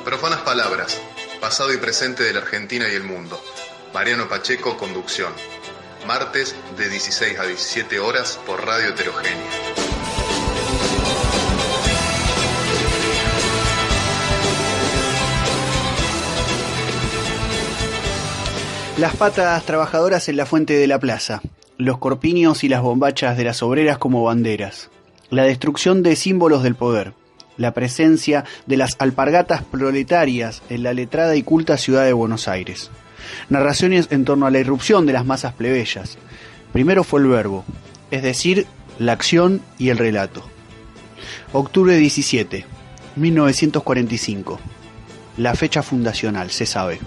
Profanas palabras, pasado y presente de la Argentina y el mundo. Mariano Pacheco, conducción. Martes de 16 a 17 horas por Radio Heterogénea. Las patas trabajadoras en la fuente de la plaza, los corpiños y las bombachas de las obreras como banderas, la destrucción de símbolos del poder, la presencia de las alpargatas proletarias en la letrada y culta ciudad de Buenos Aires. Narraciones en torno a la irrupción de las masas plebeyas. Primero fue el verbo, es decir, la acción y el relato. Octubre 17, 1945. La fecha fundacional, se sabe.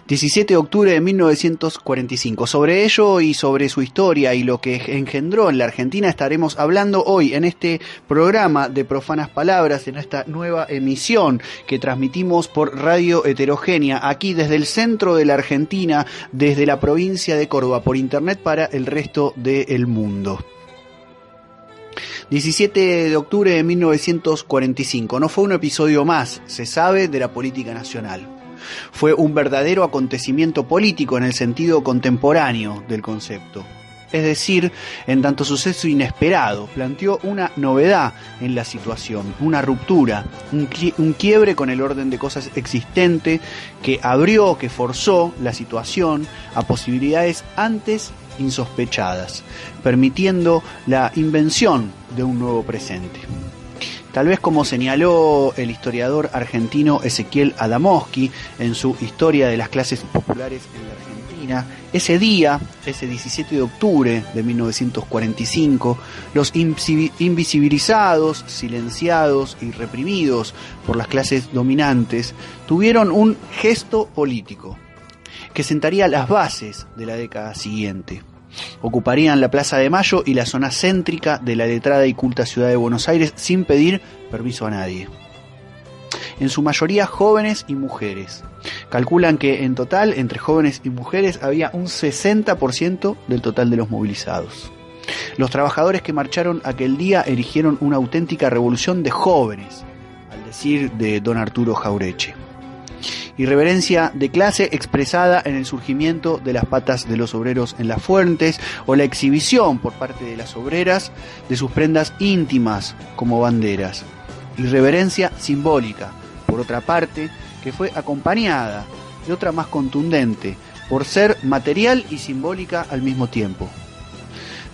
17 de octubre de 1945. Sobre ello y sobre su historia y lo que engendró en la Argentina estaremos hablando hoy en este programa de Profanas Palabras, en esta nueva emisión que transmitimos por Radio Heterogénea, aquí desde el centro de la Argentina, desde la provincia de Córdoba, por internet para el resto del mundo. 17 de octubre de 1945. No fue un episodio más, se sabe, de la política nacional. Fue un verdadero acontecimiento político en el sentido contemporáneo del concepto. Es decir, en tanto suceso inesperado, planteó una novedad en la situación, una ruptura, un quiebre con el orden de cosas existente que abrió, que forzó la situación a posibilidades antes insospechadas, permitiendo la invención de un nuevo presente. Tal vez como señaló el historiador argentino Ezequiel Adamowski en su Historia de las clases populares en la Argentina, ese día, ese 17 de octubre de 1945, los invisibilizados, silenciados y reprimidos por las clases dominantes tuvieron un gesto político que sentaría las bases de la década siguiente. Ocuparían la Plaza de Mayo y la zona céntrica de la letrada y culta ciudad de Buenos Aires sin pedir permiso a nadie. En su mayoría jóvenes y mujeres. Calculan que en total, entre jóvenes y mujeres, había un 60% del total de los movilizados. Los trabajadores que marcharon aquel día erigieron una auténtica revolución de jóvenes, al decir de don Arturo Jaureche. Irreverencia de clase expresada en el surgimiento de las patas de los obreros en las fuentes o la exhibición por parte de las obreras de sus prendas íntimas como banderas. Irreverencia simbólica, por otra parte, que fue acompañada de otra más contundente, por ser material y simbólica al mismo tiempo.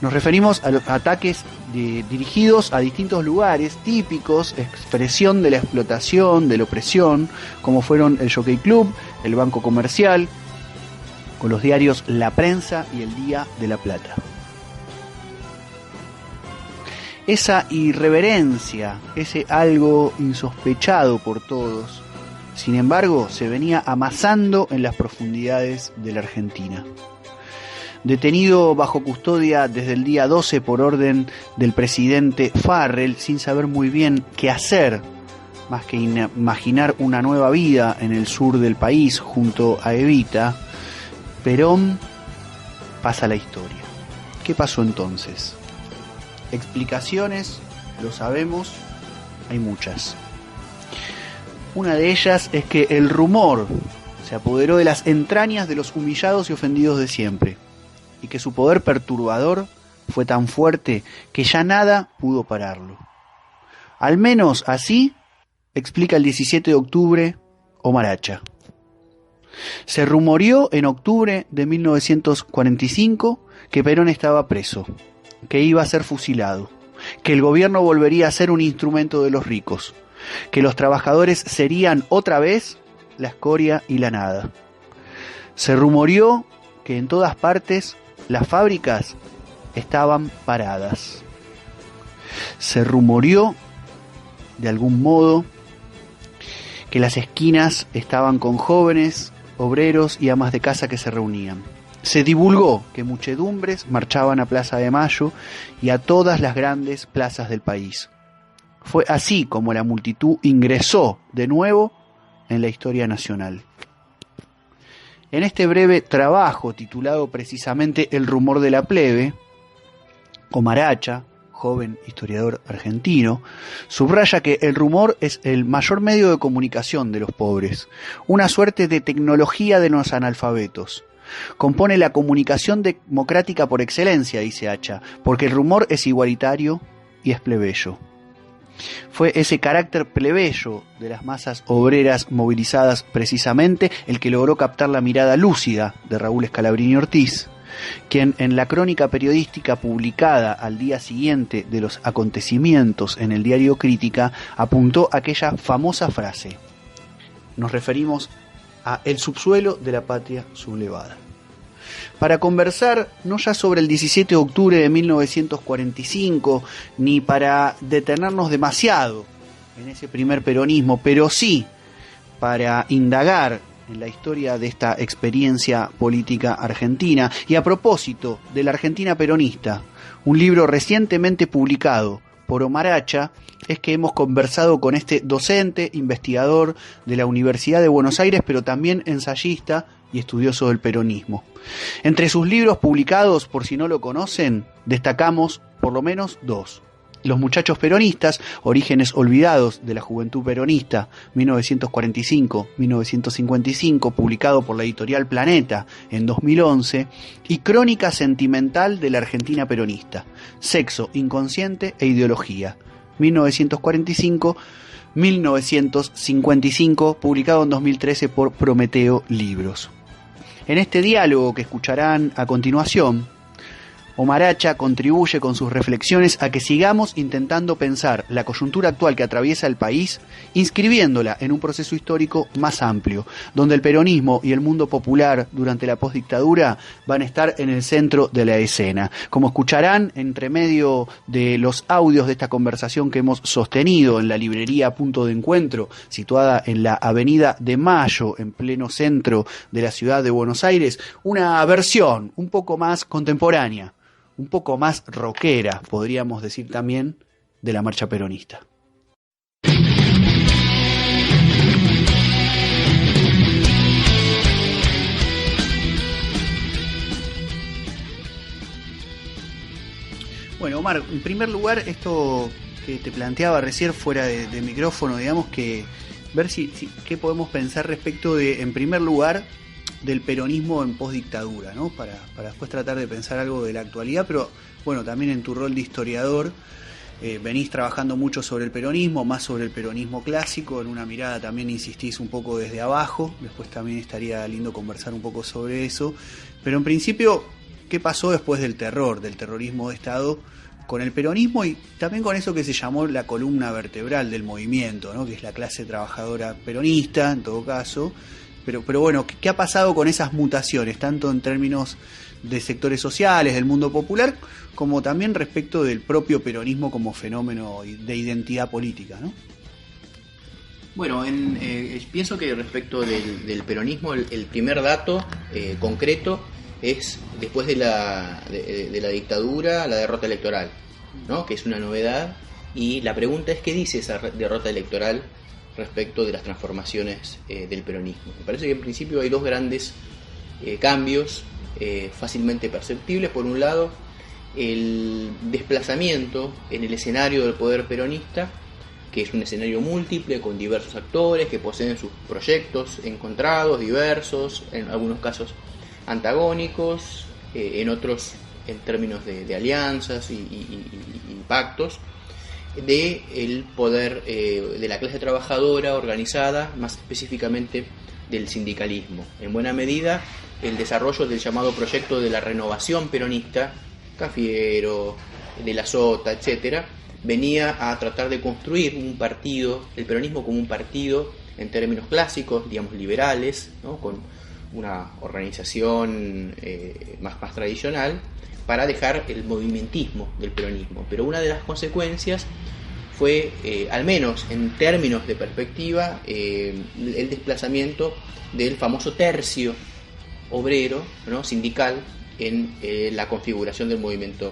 Nos referimos a los ataques dirigidos a distintos lugares típicos, expresión de la explotación, de la opresión, como fueron el Jockey Club, el Banco Comercial, con los diarios La Prensa y El Día de la Plata. Esa irreverencia, ese algo insospechado por todos, sin embargo, se venía amasando en las profundidades de la Argentina. Detenido bajo custodia desde el día 12 por orden del presidente Farrell, sin saber muy bien qué hacer, más que imaginar una nueva vida en el sur del país junto a Evita, Perón pasa la historia. ¿Qué pasó entonces? Explicaciones, lo sabemos, hay muchas. Una de ellas es que el rumor se apoderó de las entrañas de los humillados y ofendidos de siempre, y que su poder perturbador fue tan fuerte que ya nada pudo pararlo. Al menos así explica el 17 de octubre Omar Hacha. Se rumoreó en octubre de 1945 que Perón estaba preso, que iba a ser fusilado, que el gobierno volvería a ser un instrumento de los ricos, que los trabajadores serían otra vez la escoria y la nada. Se rumoreó que en todas partes las fábricas estaban paradas. Se rumoreó, de algún modo, que las esquinas estaban con jóvenes, obreros y amas de casa que se reunían. Se divulgó que muchedumbres marchaban a Plaza de Mayo y a todas las grandes plazas del país. Fue así como la multitud ingresó de nuevo en la historia nacional. En este breve trabajo, titulado precisamente El rumor de la plebe, Omar Hacha, joven historiador argentino, subraya que el rumor es el mayor medio de comunicación de los pobres, una suerte de tecnología de los analfabetos. Compone la comunicación democrática por excelencia, dice Hacha, porque el rumor es igualitario y es plebeyo. Fue ese carácter plebeyo de las masas obreras movilizadas precisamente el que logró captar la mirada lúcida de Raúl Scalabrini Ortiz, quien en la crónica periodística publicada al día siguiente de los acontecimientos en el diario Crítica apuntó aquella famosa frase: nos referimos a el subsuelo de la patria sublevada. Para conversar no ya sobre el 17 de octubre de 1945, ni para detenernos demasiado en ese primer peronismo, pero sí para indagar en la historia de esta experiencia política argentina, y a propósito de la Argentina peronista, un libro recientemente publicado por Omar Hacha, es que hemos conversado con este docente, investigador de la Universidad de Buenos Aires, pero también ensayista y estudioso del peronismo. Entre sus libros publicados, por si no lo conocen, destacamos por lo menos dos: Los muchachos peronistas, orígenes olvidados de la juventud peronista, 1945-1955, publicado por la editorial Planeta en 2011, y Crónica sentimental de la Argentina peronista, Sexo, inconsciente e ideología, 1945-1955, publicado en 2013 por Prometeo Libros. En este diálogo que escucharán a continuación, Omar Hacha contribuye con sus reflexiones a que sigamos intentando pensar la coyuntura actual que atraviesa el país, inscribiéndola en un proceso histórico más amplio, donde el peronismo y el mundo popular durante la postdictadura van a estar en el centro de la escena. Como escucharán entre medio de los audios de esta conversación que hemos sostenido en la librería Punto de Encuentro, situada en la Avenida de Mayo, en pleno centro de la ciudad de Buenos Aires, una versión un poco más contemporánea, un poco más rockera, podríamos decir también, de la marcha peronista. Bueno, Omar, en primer lugar, esto que te planteaba recién fuera de micrófono, digamos, que ver qué podemos pensar respecto de, en primer lugar, del peronismo en postdictadura, ¿no? Para después tratar de pensar algo de la actualidad, pero bueno, también en tu rol de historiador venís trabajando mucho sobre el peronismo, más sobre el peronismo clásico, en una mirada también insistís un poco desde abajo, después también estaría lindo conversar un poco sobre eso, pero en principio, ¿qué pasó después del terrorismo de Estado con el peronismo y también con eso que se llamó la columna vertebral del movimiento, ¿no? Que es la clase trabajadora peronista, en todo caso? Pero bueno, ¿qué ha pasado con esas mutaciones, tanto en términos de sectores sociales, del mundo popular, como también respecto del propio peronismo como fenómeno de identidad política, ¿no? Bueno, pienso que respecto del peronismo, el primer dato concreto es después de la dictadura, la derrota electoral, ¿no? Que es una novedad, y la pregunta es ¿qué dice esa derrota electoral respecto de las transformaciones del peronismo? Me parece que en principio hay dos grandes cambios fácilmente perceptibles. Por un lado, el desplazamiento en el escenario del poder peronista, que es un escenario múltiple con diversos actores que poseen sus proyectos encontrados, diversos, en algunos casos antagónicos, en otros en términos de alianzas y pactos, de el poder de la clase trabajadora organizada, más específicamente del sindicalismo. En buena medida, el desarrollo del llamado proyecto de la renovación peronista, Cafiero, de la Sota, etcétera, venía a tratar de construir un partido, el peronismo como un partido en términos clásicos, digamos liberales, ¿no? Con una organización más tradicional, para dejar el movimentismo del peronismo. Pero una de las consecuencias fue, al menos en términos de perspectiva, el desplazamiento del famoso tercio obrero, ¿no? Sindical en la configuración del movimiento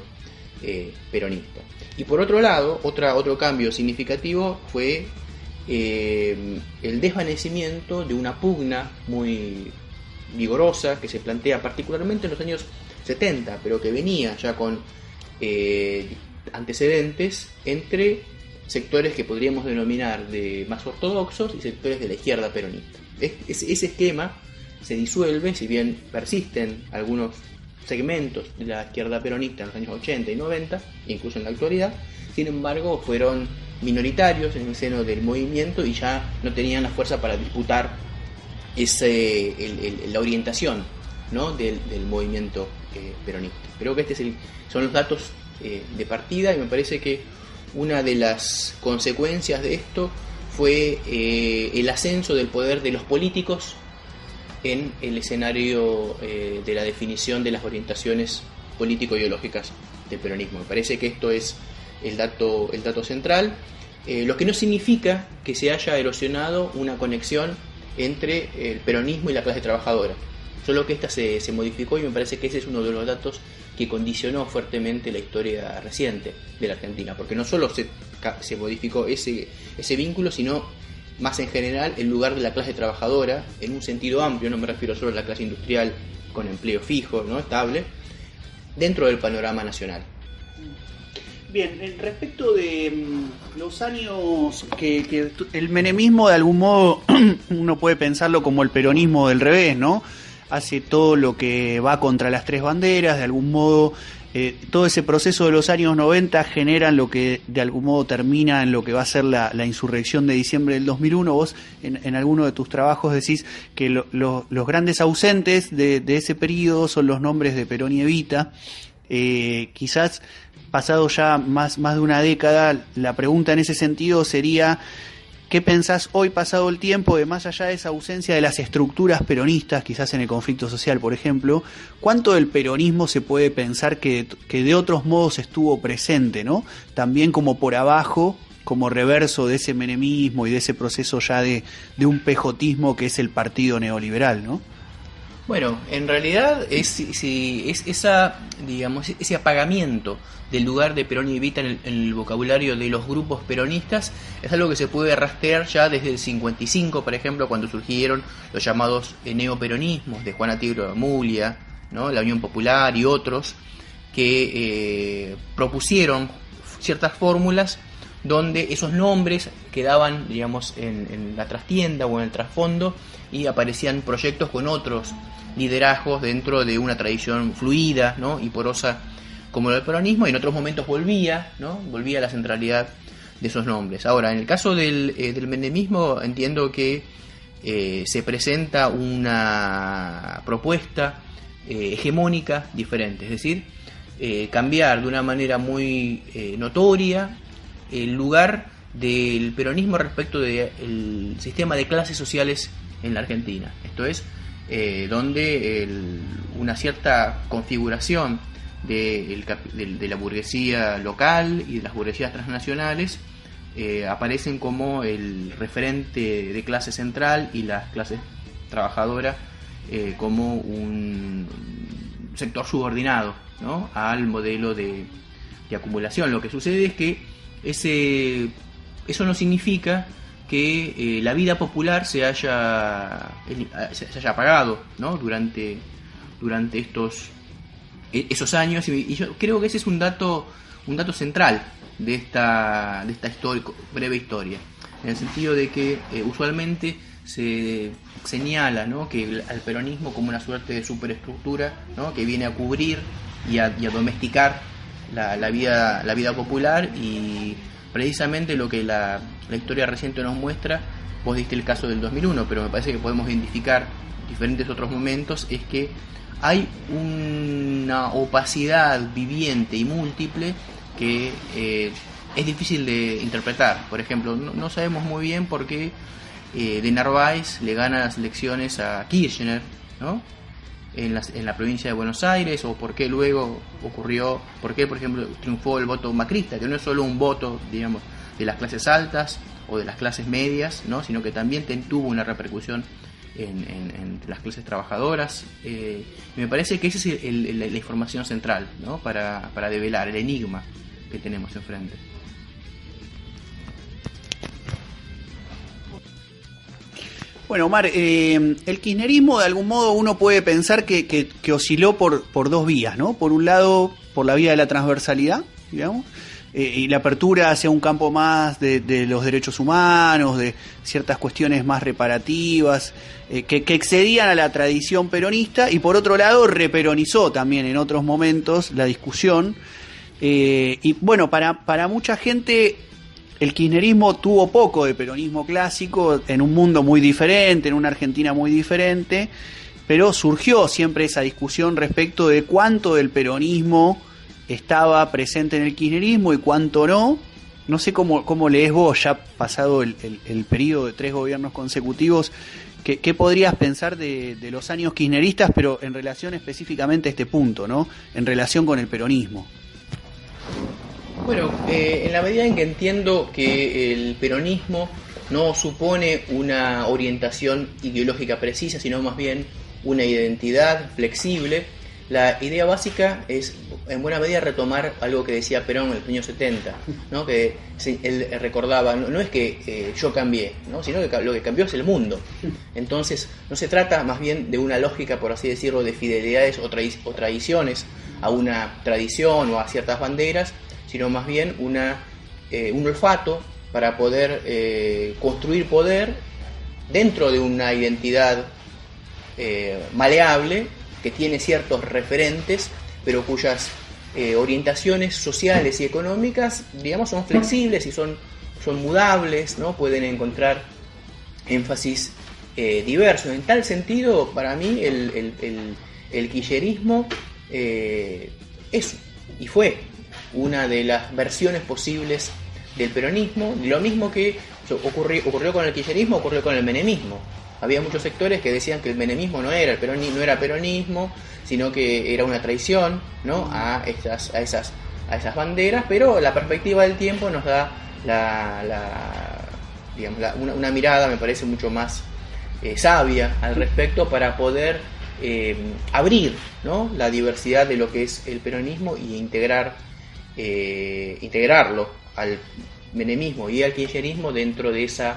peronista. Y por otro lado, otro cambio significativo fue el desvanecimiento de una pugna muy vigorosa que se plantea particularmente en los años 70, pero que venía ya con antecedentes entre sectores que podríamos denominar de más ortodoxos y sectores de la izquierda peronista. Ese esquema se disuelve, si bien persisten algunos segmentos de la izquierda peronista en los años 80 y 90, incluso en la actualidad. Sin embargo, fueron minoritarios en el seno del movimiento y ya no tenían la fuerza para disputar la orientación, ¿no?, del movimiento peronista. Creo que son los datos de partida, y me parece que una de las consecuencias de esto fue el ascenso del poder de los políticos en el escenario de la definición de las orientaciones político-ideológicas del peronismo. Me parece que esto es el dato central, lo que no significa que se haya erosionado una conexión entre el peronismo y la clase trabajadora, solo que esta se modificó, y me parece que ese es uno de los datos que condicionó fuertemente la historia reciente de la Argentina, porque no solo se modificó ese vínculo, sino más en general el lugar de la clase trabajadora en un sentido amplio. No me refiero solo a la clase industrial con empleo fijo, ¿no?, estable, dentro del panorama nacional. Bien, respecto de los años que el menemismo, de algún modo uno puede pensarlo como el peronismo del revés, ¿no? Hace todo lo que va contra las tres banderas, de algún modo todo ese proceso de los años 90 generan lo que de algún modo termina en lo que va a ser la insurrección de diciembre del 2001. Vos en alguno de tus trabajos decís que los grandes ausentes de ese periodo son los nombres de Perón y Evita. Quizás pasado ya más de una década, la pregunta en ese sentido sería: ¿qué pensás hoy, pasado el tiempo, de más allá de esa ausencia de las estructuras peronistas, quizás en el conflicto social, por ejemplo, cuánto del peronismo se puede pensar que de otros modos estuvo presente, ¿no? También como por abajo, como reverso de ese menemismo y de ese proceso ya de un pejotismo que es el partido neoliberal, ¿no? Bueno, en realidad es ese apagamiento del lugar de Perón y Evita en el vocabulario de los grupos peronistas es algo que se puede rastrear ya desde el 55, por ejemplo, cuando surgieron los llamados neoperonismos de Juana Tigro Mulia, ¿no?, la Unión Popular y otros, que propusieron ciertas fórmulas donde esos nombres quedaban, digamos, en la trastienda o en el trasfondo, y aparecían proyectos con otros liderazgos dentro de una tradición fluida, ¿no?, y porosa como el peronismo, y en otros momentos volvía a la centralidad de esos nombres. Ahora, en el caso del menemismo, entiendo que se presenta una propuesta hegemónica diferente, es decir, cambiar de una manera muy notoria el lugar del peronismo respecto del sistema de clases sociales en la Argentina. Esto es, donde una cierta configuración de la burguesía local y de las burguesías transnacionales aparecen como el referente de clase central, y las clases trabajadoras como un sector subordinado, ¿no?, al modelo de acumulación. Lo que sucede es que eso no significa que la vida popular se haya apagado, ¿no?, durante esos años, y yo creo que ese es un dato central de esta breve historia, en el sentido de que usualmente se señala, ¿no?, que al peronismo como una suerte de superestructura, ¿no?, que viene a cubrir y a domesticar la vida popular, y precisamente lo que la historia reciente nos muestra, vos diste el caso del 2001, pero me parece que podemos identificar diferentes otros momentos, es que hay una opacidad viviente y múltiple que es difícil de interpretar. Por ejemplo, no sabemos muy bien por qué de Narváez le gana las elecciones a Kirchner, ¿no?, en la provincia de Buenos Aires, o por qué luego por ejemplo triunfó el voto macrista, que no es solo un voto, digamos, de las clases altas o de las clases medias, ¿no?, sino que también tuvo una repercusión en las clases trabajadoras. Y me parece que esa es la información central, ¿no?, para develar el enigma que tenemos enfrente. Bueno, Omar, el kirchnerismo, de algún modo uno puede pensar que osciló por dos vías, ¿no? Por un lado, por la vía de la transversalidad, digamos, y la apertura hacia un campo más de los derechos humanos, de ciertas cuestiones más reparativas, que excedían a la tradición peronista, y por otro lado reperonizó también en otros momentos la discusión. Y bueno, para mucha gente el kirchnerismo tuvo poco de peronismo clásico, en un mundo muy diferente, en una Argentina muy diferente, pero surgió siempre esa discusión respecto de cuánto del peronismo estaba presente en el kirchnerismo y cuánto no. No sé cómo lees vos, ya pasado el periodo de 3 gobiernos consecutivos, ¿qué podrías pensar de los años kirchneristas, pero en relación específicamente a este punto, ¿no? En relación con el peronismo. Bueno, en la medida en que entiendo que el peronismo no supone una orientación ideológica precisa, sino más bien una identidad flexible, la idea básica es en buena medida retomar algo que decía Perón en los años 70, ¿no? Que él recordaba, no es que yo cambié, ¿no? Sino que lo que cambió es el mundo. Entonces no se trata más bien de una lógica, por así decirlo, de fidelidades o tradiciones a una tradición o a ciertas banderas, sino más bien un olfato para poder construir poder dentro de una identidad maleable, que tiene ciertos referentes, pero cuyas orientaciones sociales y económicas, digamos, son flexibles y son mudables, ¿no? Pueden encontrar énfasis diversos. En tal sentido, para mí, el kirchnerismo es y fue una de las versiones posibles del peronismo, lo mismo que ocurrió con el kirchnerismo, ocurrió con el menemismo. Había muchos sectores que decían que el menemismo no era peronismo, sino que era una traición, ¿no? a esas banderas, pero la perspectiva del tiempo nos da una mirada, me parece, mucho más sabia al respecto, para poder abrir, ¿no? La diversidad de lo que es el peronismo y integrarlo al menemismo y al kirchnerismo dentro de esa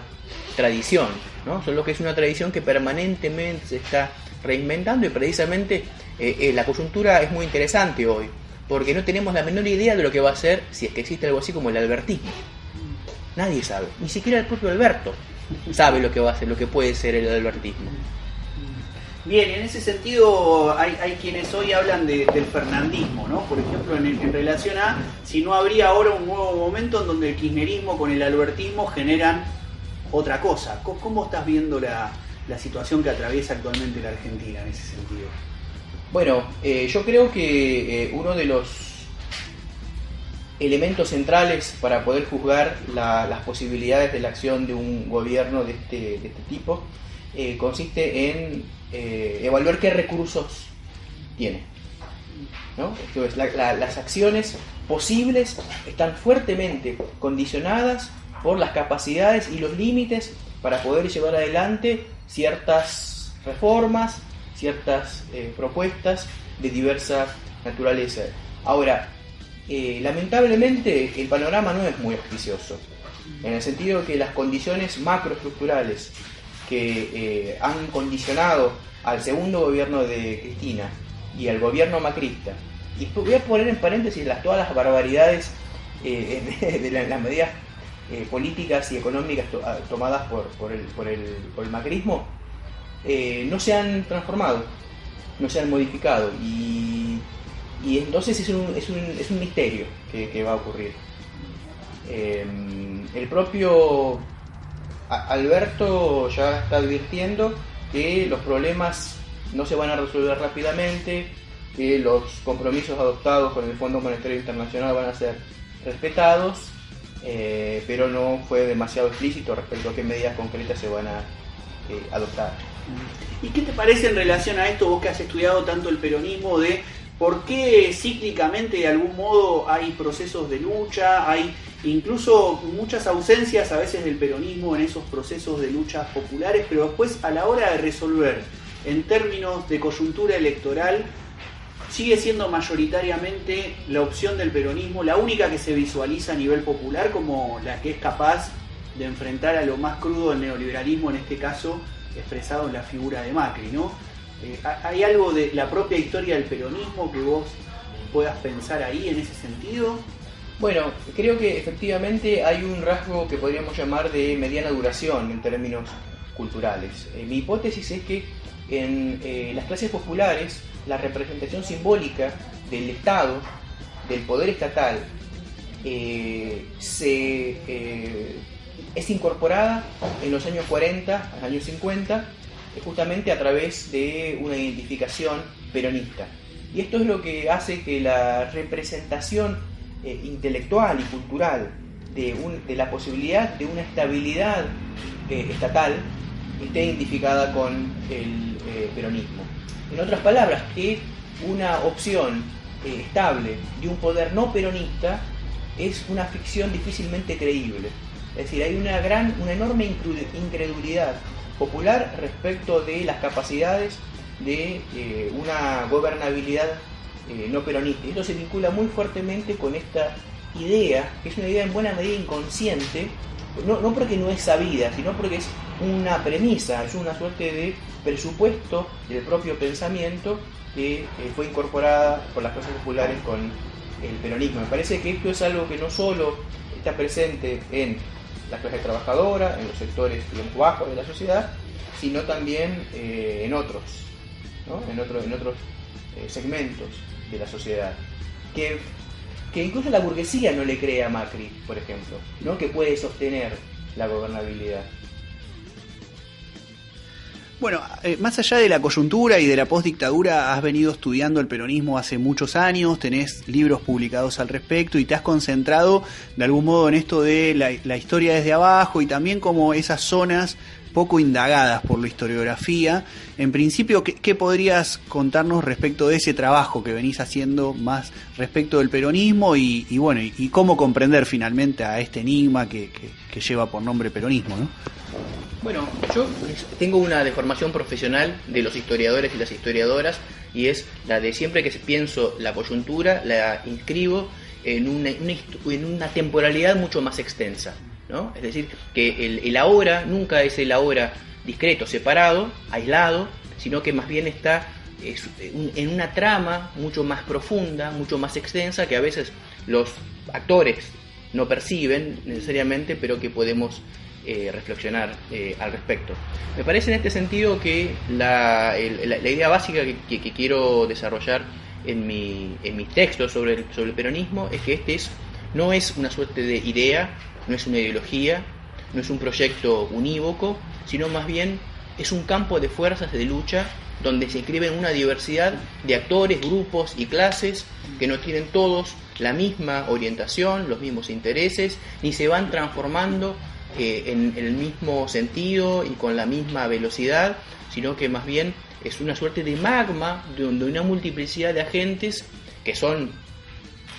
tradición, ¿no? Solo que es una tradición que permanentemente se está reinventando, y precisamente la coyuntura es muy interesante hoy, porque no tenemos la menor idea de lo que va a ser, si es que existe algo así como el albertismo. Nadie sabe, ni siquiera el propio Alberto sabe lo que va a ser, lo que puede ser el albertismo. Bien, en ese sentido hay quienes hoy hablan del fernandismo, ¿no? Por ejemplo, en relación a si no habría ahora un nuevo momento en donde el kirchnerismo con el albertismo generan otra cosa. ¿Cómo estás viendo la situación que atraviesa actualmente la Argentina en ese sentido? Bueno, yo creo que uno de los elementos centrales para poder juzgar las posibilidades de la acción de un gobierno de este tipo consiste en evaluar qué recursos tiene, ¿no? Entonces, las acciones posibles están fuertemente condicionadas por las capacidades y los límites para poder llevar adelante ciertas reformas, ciertas propuestas de diversa naturaleza. Ahora, lamentablemente el panorama no es muy auspicioso, en el sentido que las condiciones macroestructurales que han condicionado al segundo gobierno de Cristina y al gobierno macrista, y voy a poner en paréntesis todas las barbaridades de las medidas políticas y económicas tomadas por el macrismo, no se han transformado, no se han modificado, y entonces es un misterio que va a ocurrir. El propio Alberto ya está advirtiendo que los problemas no se van a resolver rápidamente, que los compromisos adoptados con el Fondo Monetario Internacional van a ser respetados, pero no fue demasiado explícito respecto a qué medidas concretas se van a adoptar. ¿Y qué te parece en relación a esto, vos que has estudiado tanto el peronismo, de por qué cíclicamente de algún modo hay procesos de lucha, hay incluso muchas ausencias a veces del peronismo en esos procesos de luchas populares, pero después a la hora de resolver en términos de coyuntura electoral sigue siendo mayoritariamente la opción del peronismo la única que se visualiza a nivel popular como la que es capaz de enfrentar a lo más crudo del neoliberalismo, en este caso expresado en la figura de Macri, ¿no? ¿Hay algo de la propia historia del peronismo que vos puedas pensar ahí en ese sentido? Bueno, creo que efectivamente hay un rasgo que podríamos llamar de mediana duración en términos culturales. Mi hipótesis es que en las clases populares la representación simbólica del Estado, del poder estatal, es incorporada en los años 40, en los años 50, justamente a través de una identificación peronista. Y esto es lo que hace que la representación intelectual y cultural de la posibilidad de una estabilidad estatal esté identificada con el peronismo. En otras palabras, que una opción estable de un poder no peronista es una ficción difícilmente creíble. Es decir, hay una enorme incredulidad popular respecto de las capacidades de una gobernabilidad no peronista. Esto se vincula muy fuertemente con esta idea, que es una idea en buena medida inconsciente, no porque no es sabida, sino porque es una premisa, es una suerte de presupuesto del propio pensamiento que fue incorporada por las clases populares con el peronismo. Me parece que esto es algo que no solo está presente en la clase trabajadora, en los sectores, digamos, bajos de la sociedad, sino también en otros, ¿no? en otros segmentos de la sociedad, que incluso la burguesía no le cree a Macri, por ejemplo, ¿no? Que puede sostener la gobernabilidad. Bueno, más allá de la coyuntura y de la postdictadura, has venido estudiando el peronismo hace muchos años, tenés libros publicados al respecto y te has concentrado de algún modo en esto de la historia desde abajo y también como esas zonas poco indagadas por la historiografía. En principio, ¿qué podrías contarnos respecto de ese trabajo que venís haciendo más respecto del peronismo y cómo comprender finalmente a este enigma que lleva por nombre peronismo, ¿no? Bueno, yo tengo una deformación profesional de los historiadores y las historiadoras, y es la de siempre que pienso la coyuntura, la inscribo en una temporalidad mucho más extensa, ¿no? Es decir, que el ahora nunca es el ahora discreto, separado, aislado, sino que más bien está en una trama mucho más profunda, mucho más extensa, que a veces los actores no perciben necesariamente, pero que podemos reflexionar al respecto. Me parece en este sentido que la idea básica que quiero desarrollar en mis textos sobre el peronismo es que no es una suerte de idea, no es una ideología, no es un proyecto unívoco, sino más bien es un campo de fuerzas de lucha donde se inscriben una diversidad de actores, grupos y clases que no tienen todos la misma orientación, los mismos intereses, ni se van transformando en el mismo sentido y con la misma velocidad, sino que más bien es una suerte de magma donde una multiplicidad de agentes que son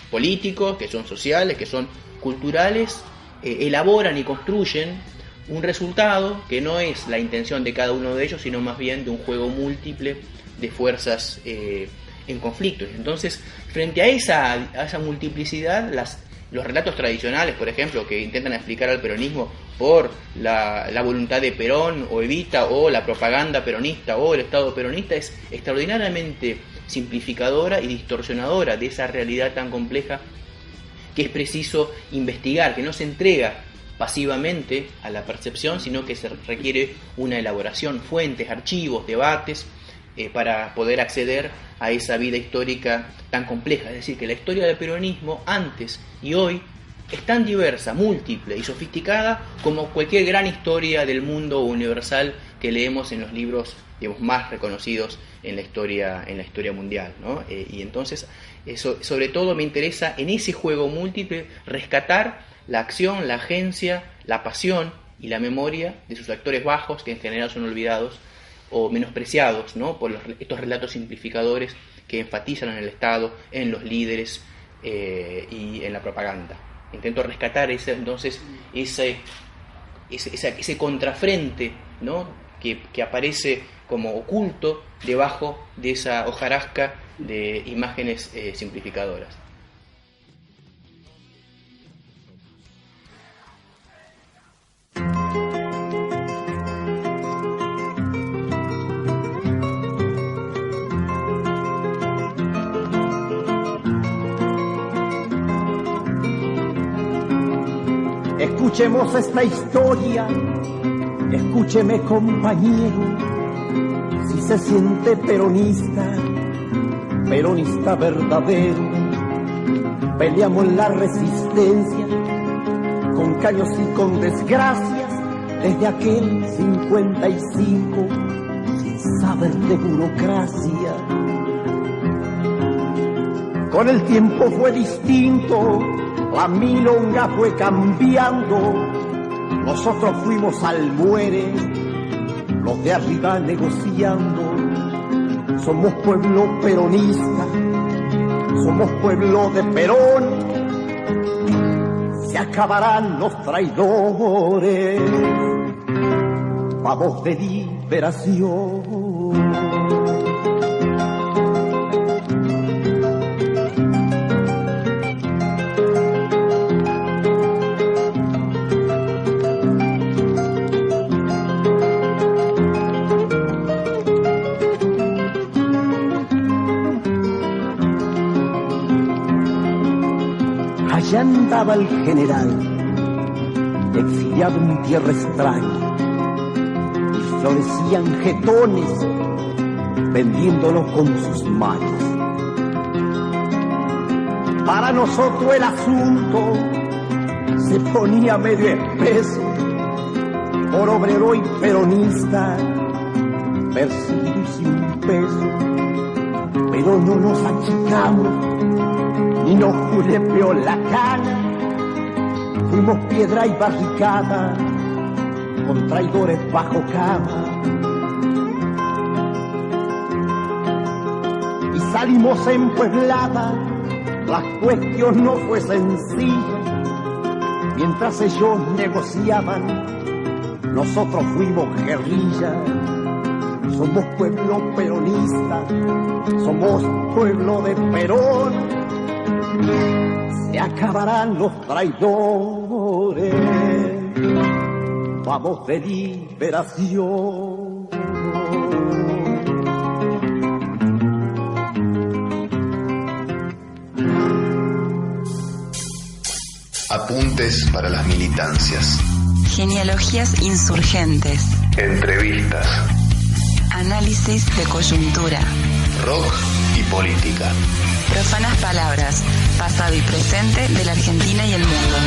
políticos, que son sociales, que son culturales, elaboran y construyen un resultado que no es la intención de cada uno de ellos, sino más bien de un juego múltiple de fuerzas en conflicto. Entonces, frente a esa multiplicidad, los relatos tradicionales, por ejemplo, que intentan explicar al peronismo por la voluntad de Perón o Evita, o la propaganda peronista o el Estado peronista, es extraordinariamente simplificadora y distorsionadora de esa realidad tan compleja que es preciso investigar, que no se entrega pasivamente a la percepción, sino que se requiere una elaboración, fuentes, archivos, debates, para poder acceder a esa vida histórica tan compleja. Es decir, que la historia del peronismo antes y hoy es tan diversa, múltiple y sofisticada como cualquier gran historia del mundo universal que leemos en los libros, digamos, más reconocidos en la historia mundial, ¿no? Y entonces, sobre todo me interesa en ese juego múltiple rescatar la acción, la agencia, la pasión y la memoria de sus actores bajos, que en general son olvidados o menospreciados, ¿no? Por estos relatos simplificadores que enfatizan en el Estado, en los líderes y en la propaganda. Intento rescatar ese contrafrente, ¿no? que aparece como oculto debajo de esa hojarasca de imágenes simplificadoras. Escuchemos esta historia, escúcheme compañero, si se siente peronista, peronista verdadero. Peleamos la resistencia, con caños y con desgracias, desde aquel 55, sin saber de burocracia. Con el tiempo fue distinto, la milonga fue cambiando, nosotros fuimos al muere, los de arriba negociando. Somos pueblo peronista, somos pueblo de Perón, se acabarán los traidores, vamos de liberación. Allá andaba el general, exiliado en tierra extraña, y florecían jetones, vendiéndolos con sus manos. Para nosotros el asunto se ponía medio espeso, por obrero y peronista, perseguido y sin peso, pero no nos achicamos, y nos julepeó la cana, fuimos piedra y barricada, con traidores bajo cama. Y salimos empueblada, la cuestión no fue sencilla, mientras ellos negociaban, nosotros fuimos guerrilla. Somos pueblo peronista, somos pueblo de Perón, se acabarán los traidores, vamos de liberación. Apuntes para las militancias. Genealogías insurgentes. Entrevistas. Análisis de coyuntura. Rock y política. Profanas palabras, pasado y presente de la Argentina y el mundo.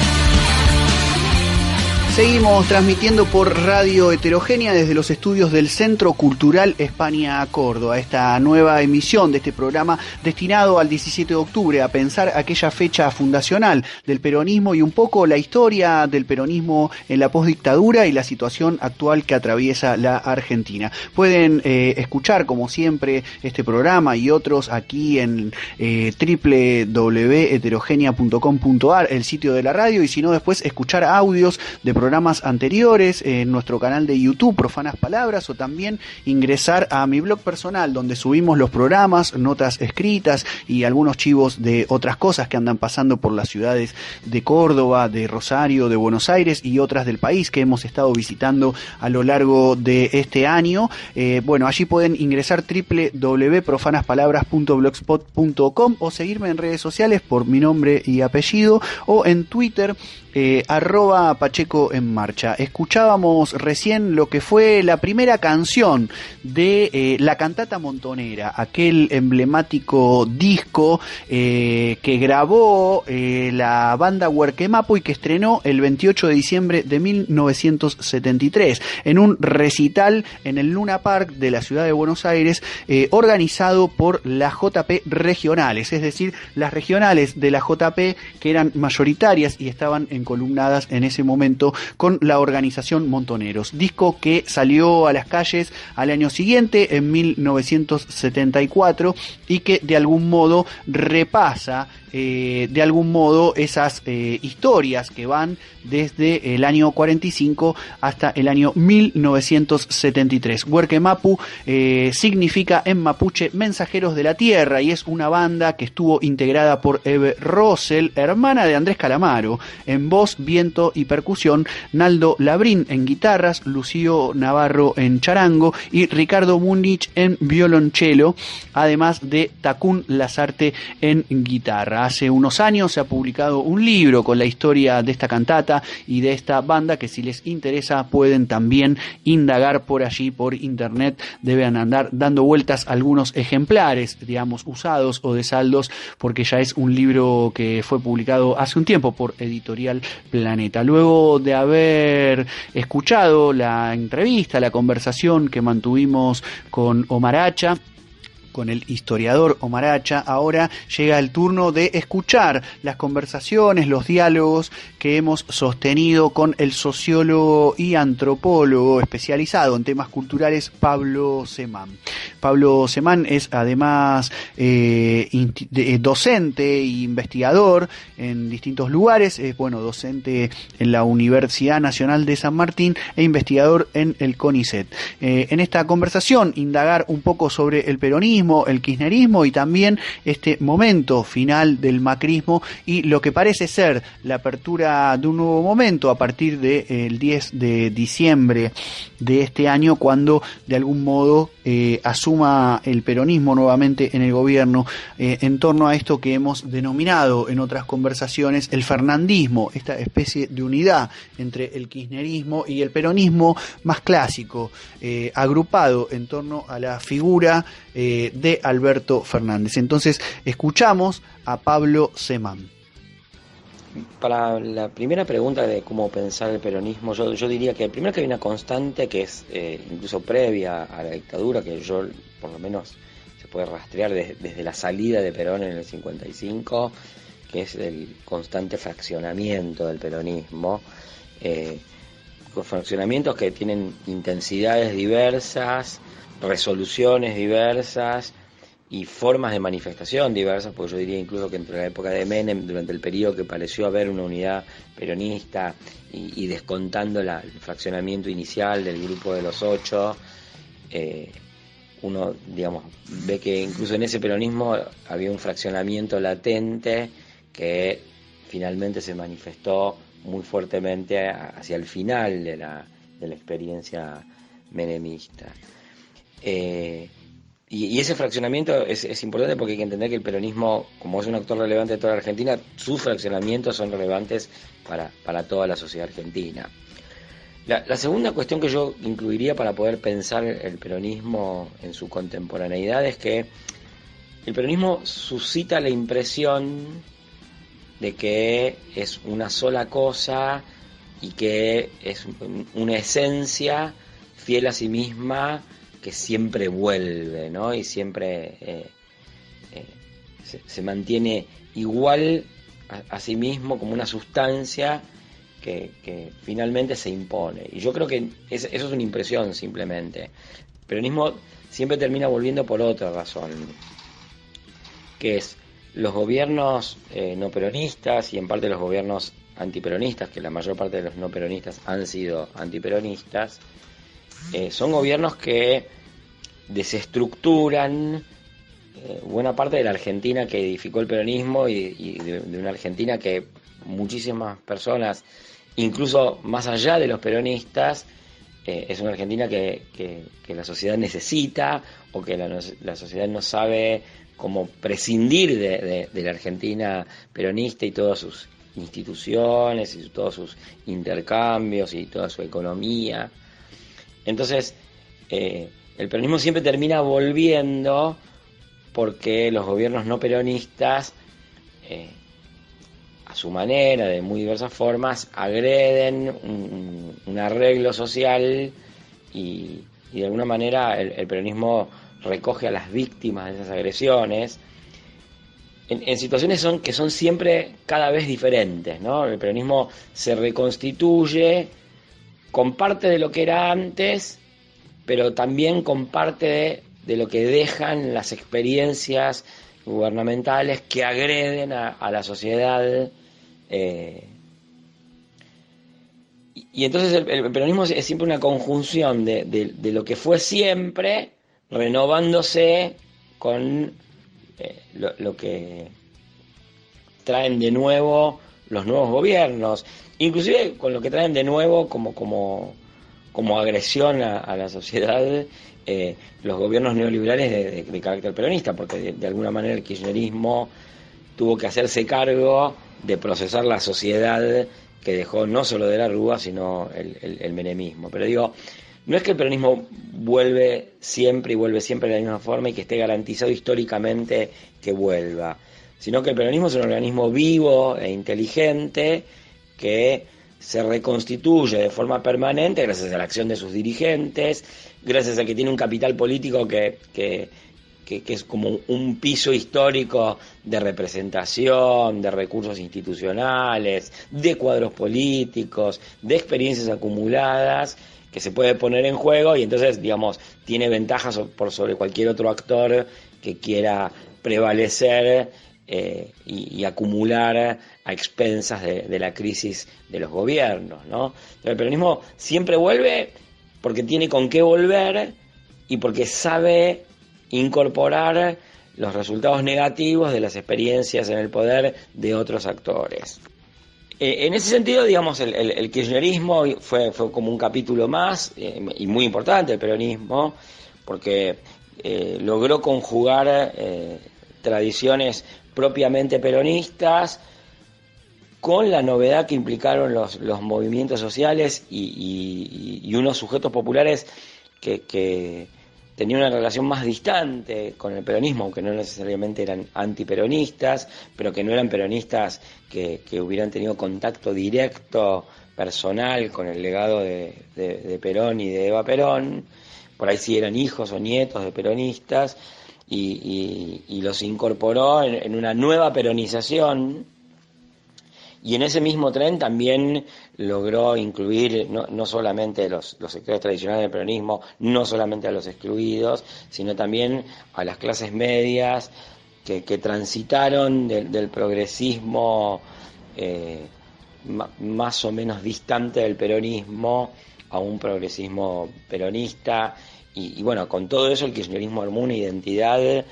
Seguimos transmitiendo por Radio Heterogénea desde los estudios del Centro Cultural España Córdoba, esta nueva emisión de este programa destinado al 17 de octubre a pensar aquella fecha fundacional del peronismo y un poco la historia del peronismo en la postdictadura y la situación actual que atraviesa la Argentina. Pueden escuchar como siempre este programa y otros aquí en www.heterogenia.com.ar, el sitio de la radio, y si no después escuchar audios de programas anteriores en nuestro canal de YouTube, Profanas Palabras, o también ingresar a mi blog personal donde subimos los programas, notas escritas y algunos chivos de otras cosas que andan pasando por las ciudades de Córdoba, de Rosario, de Buenos Aires y otras del país que hemos estado visitando a lo largo de este año. Bueno, allí pueden ingresar www.profanaspalabras.blogspot.com o seguirme en redes sociales por mi nombre y apellido, o en Twitter @Pacheco en Marcha. Escuchábamos recién lo que fue la primera canción de la cantata montonera, aquel emblemático disco que grabó la banda Huerquemapu y que estrenó el 28 de diciembre de 1973 en un recital en el Luna Park de la ciudad de Buenos Aires, organizado por las JP regionales, es decir, las regionales de la JP que eran mayoritarias y estaban encolumnadas en ese momento con la organización Montoneros. Disco que salió a las calles al año siguiente, en 1974, y que de algún modo repasa esas historias que van desde el año 45 hasta el año 1973. Huerquemapu significa en mapuche mensajeros de la tierra, y es una banda que estuvo integrada por Eve Rosell, hermana de Andrés Calamaro, en voz, viento y percusión, Naldo Labrín en guitarras, Lucio Navarro en charango y Ricardo Múnich en violonchelo, además de Takun Lasarte en guitarra. Hace unos años se ha publicado un libro con la historia de esta cantata y de esta banda, que si les interesa pueden también indagar por allí, por internet. Deben andar dando vueltas algunos ejemplares, digamos, usados o de saldos, porque ya es un libro que fue publicado hace un tiempo por Editorial Planeta. Luego de haber escuchado la entrevista, la conversación que mantuvimos con Omar Acha, con el historiador Omar Acha, ahora llega el turno de escuchar las conversaciones, los diálogos que hemos sostenido con el sociólogo y antropólogo especializado en temas culturales, Pablo Semán. Pablo Semán es además docente e investigador en distintos lugares, es docente en la Universidad Nacional de San Martín e investigador en el CONICET. En esta conversación indagar un poco sobre el peronismo, el kirchnerismo y también este momento final del macrismo y lo que parece ser la apertura de un nuevo momento a partir del 10 de diciembre de este año, cuando de algún modo asuma el peronismo nuevamente en el gobierno, en torno a esto que hemos denominado en otras conversaciones el fernandismo, esta especie de unidad entre el kirchnerismo y el peronismo más clásico, agrupado en torno a la figura de Alberto Fernández. Entonces escuchamos a Pablo Semán. Para la primera pregunta de cómo pensar el peronismo, yo diría que primero que hay una constante que es incluso previa a la dictadura, que yo por lo menos se puede rastrear desde la salida de Perón en el 55, que es el constante fraccionamiento del peronismo, con fraccionamientos que tienen intensidades diversas, resoluciones diversas y formas de manifestación diversas, porque yo diría incluso que entre la época de Menem, durante el periodo que pareció haber una unidad peronista y descontando el fraccionamiento inicial del grupo de los 8, uno, digamos, ve que incluso en ese peronismo había un fraccionamiento latente que finalmente se manifestó muy fuertemente hacia el final de la experiencia menemista. Y ese fraccionamiento es importante porque hay que entender que el peronismo, como es un actor relevante de toda la Argentina, sus fraccionamientos son relevantes para toda la sociedad argentina. La segunda cuestión que yo incluiría para poder pensar el peronismo en su contemporaneidad es que el peronismo suscita la impresión de que es una sola cosa y que es una esencia fiel a sí misma, que siempre vuelve, ¿no? Y siempre se mantiene igual a sí mismo como una sustancia que finalmente se impone. Y yo creo que eso es una impresión simplemente. El peronismo siempre termina volviendo por otra razón, que es los gobiernos no peronistas y en parte los gobiernos antiperonistas, que la mayor parte de los no peronistas han sido antiperonistas, son gobiernos que desestructuran buena parte de la Argentina que edificó el peronismo y de una Argentina que muchísimas personas, incluso más allá de los peronistas, es una Argentina que la sociedad necesita, o que la sociedad no sabe cómo prescindir de la Argentina peronista y todas sus instituciones y todos sus intercambios y toda su economía. Entonces, el peronismo siempre termina volviendo porque los gobiernos no peronistas, a su manera, de muy diversas formas, agreden un arreglo social y de alguna manera el peronismo recoge a las víctimas de esas agresiones en situaciones que son siempre cada vez diferentes, ¿no? El peronismo se reconstituye con parte de lo que era antes, pero también con parte de lo que dejan las experiencias gubernamentales que agreden a la sociedad. Y entonces el peronismo es siempre una conjunción de lo que fue siempre, renovándose con lo que traen de nuevo los nuevos gobiernos, inclusive con lo que traen de nuevo como agresión a la sociedad, los gobiernos neoliberales de carácter peronista, porque de alguna manera el kirchnerismo tuvo que hacerse cargo de procesar la sociedad que dejó no solo de la Rúa, sino el menemismo. Pero digo, no es que el peronismo vuelve siempre de la misma forma y que esté garantizado históricamente que vuelva, sino que el peronismo es un organismo vivo e inteligente que se reconstituye de forma permanente gracias a la acción de sus dirigentes, gracias a que tiene un capital político que es como un piso histórico de representación, de recursos institucionales, de cuadros políticos, de experiencias acumuladas que se puede poner en juego y entonces, digamos, tiene ventajas por sobre cualquier otro actor que quiera prevalecer y acumular a expensas de la crisis de los gobiernos, ¿no? Pero el peronismo siempre vuelve porque tiene con qué volver y porque sabe incorporar los resultados negativos de las experiencias en el poder de otros actores. En ese sentido, digamos, el kirchnerismo fue como un capítulo más y muy importante el peronismo, porque logró conjugar tradiciones propiamente peronistas con la novedad que implicaron los movimientos sociales y unos sujetos populares que tenían una relación más distante con el peronismo, aunque no necesariamente eran antiperonistas, pero que no eran peronistas que hubieran tenido contacto directo, personal, con el legado de Perón y de Eva Perón. Por ahí sí eran hijos o nietos de peronistas, y los incorporó en una nueva peronización, y en ese mismo tren también logró incluir no solamente los sectores tradicionales del peronismo, no solamente a los excluidos, sino también a las clases medias que transitaron del progresismo más o menos distante del peronismo a un progresismo peronista. Y bueno, con todo eso el kirchnerismo armó una identidad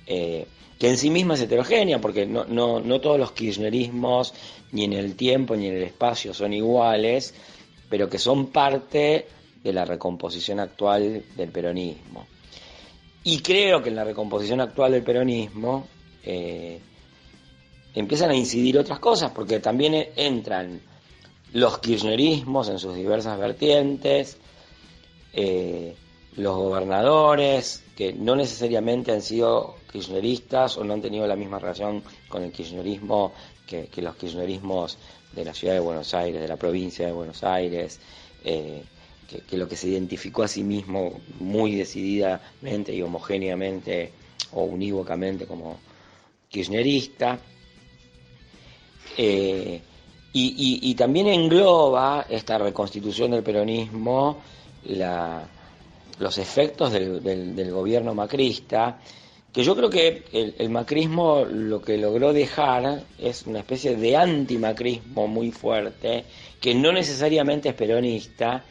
que en sí misma es heterogénea, porque no todos los kirchnerismos, ni en el tiempo ni en el espacio, son iguales, pero que son parte de la recomposición actual del peronismo. Y creo que en la recomposición actual del peronismo empiezan a incidir otras cosas, porque también entran los kirchnerismos en sus diversas vertientes, los gobernadores, que no necesariamente han sido kirchneristas o no han tenido la misma relación con el kirchnerismo que los kirchnerismos de la ciudad de Buenos Aires, de la provincia de Buenos Aires, que lo que se identificó a sí mismo muy decididamente y homogéneamente o unívocamente como kirchnerista. Y también engloba esta reconstitución del peronismo los efectos del gobierno macrista, que yo creo que el macrismo lo que logró dejar es una especie de antimacrismo muy fuerte, que no necesariamente es peronista,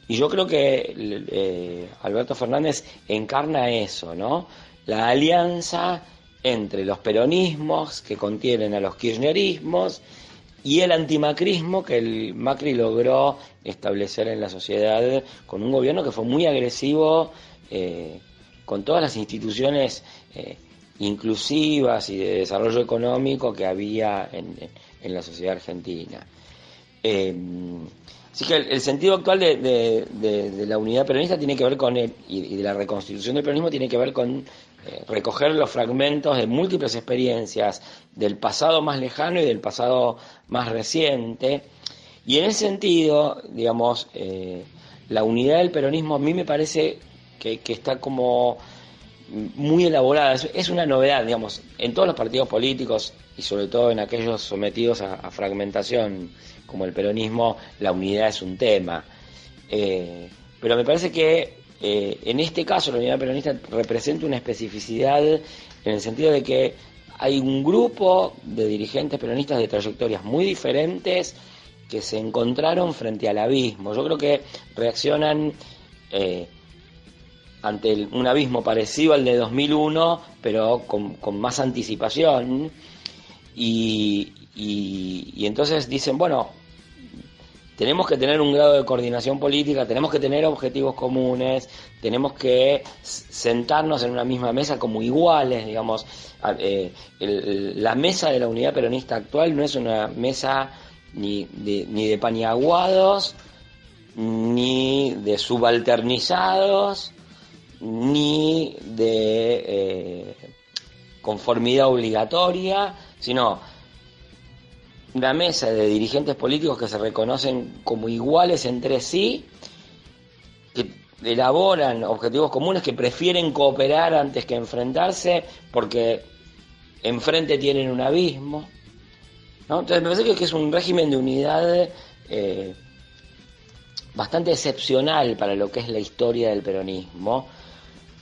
y yo creo que Alberto Fernández encarna eso, ¿no? La alianza entre los peronismos que contienen a los kirchnerismos y el antimacrismo que el Macri logró establecer en la sociedad con un gobierno que fue muy agresivo con todas las instituciones inclusivas y de desarrollo económico que había en la sociedad argentina. Así que el sentido actual de la unidad peronista tiene que ver con y de la reconstitución del peronismo tiene que ver con recoger los fragmentos de múltiples experiencias del pasado más lejano y del pasado más reciente, y en ese sentido, digamos, la unidad del peronismo a mí me parece que está como muy elaborada, es una novedad, digamos, en todos los partidos políticos y sobre todo en aquellos sometidos a fragmentación como el peronismo, la unidad es un tema, pero me parece que en este caso la unidad peronista representa una especificidad en el sentido de que hay un grupo de dirigentes peronistas de trayectorias muy diferentes que se encontraron frente al abismo. Yo creo que reaccionan ante un abismo parecido al de 2001, pero con más anticipación, y y entonces dicen, bueno, tenemos que tener un grado de coordinación política, tenemos que tener objetivos comunes, tenemos que sentarnos en una misma mesa como iguales, digamos. La mesa de la unidad peronista actual no es una mesa ni de paniaguados, ni de subalternizados, ni de conformidad obligatoria, sino una mesa de dirigentes políticos que se reconocen como iguales entre sí, que elaboran objetivos comunes, que prefieren cooperar antes que enfrentarse, porque enfrente tienen un abismo, ¿no? Entonces me parece que es un régimen de unidad bastante excepcional para lo que es la historia del peronismo,